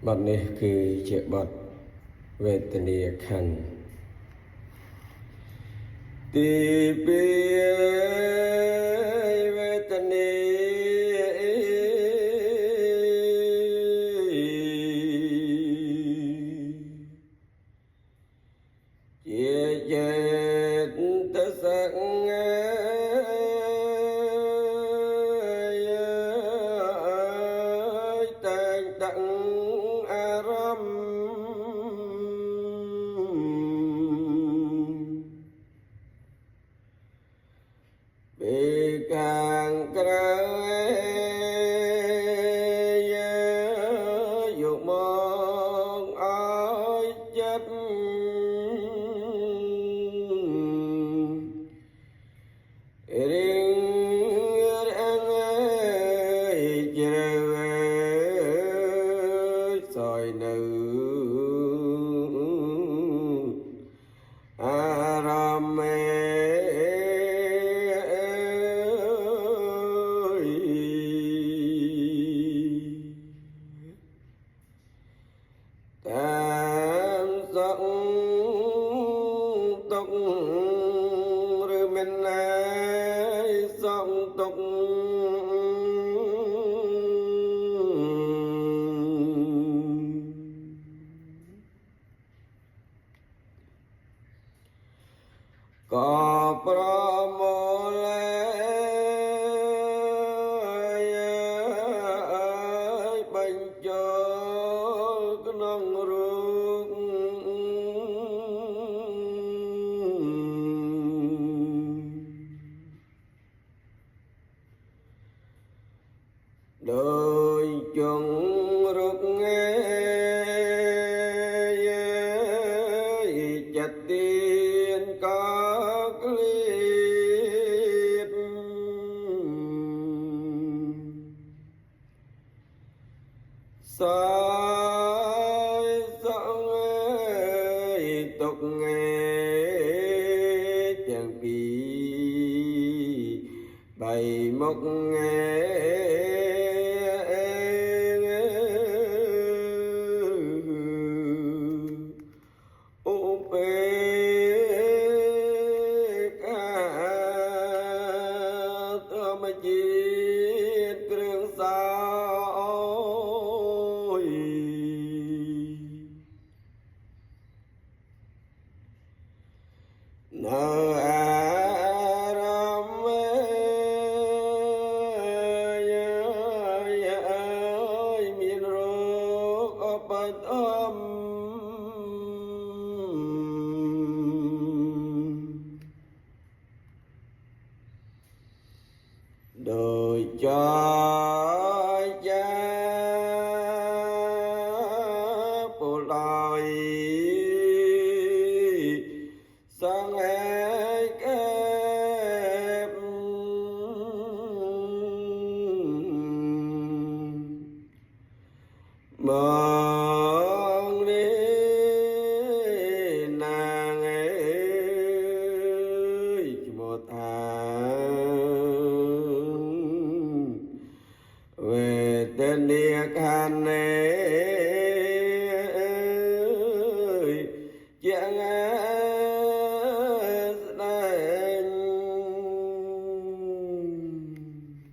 บทนี้คือเจ็บบทเวทนียขันธ์ตีเปียเวทนีเจเจตสังcàng cày dục mong ai chết riêng anh chờ soi nữ aram tam giọng tục rồi mình lại giọng tục có promo lại bánh cho nong ruộng đời chung ruộng nghe chặt tiền có clip soi giọng tục nghe chẳng bị bày mốc nghe chiết krương sao nơ aram min rok opat đời cho cha bộ lời sang ai kép mong đi nàng ơi một tháng về tên địa can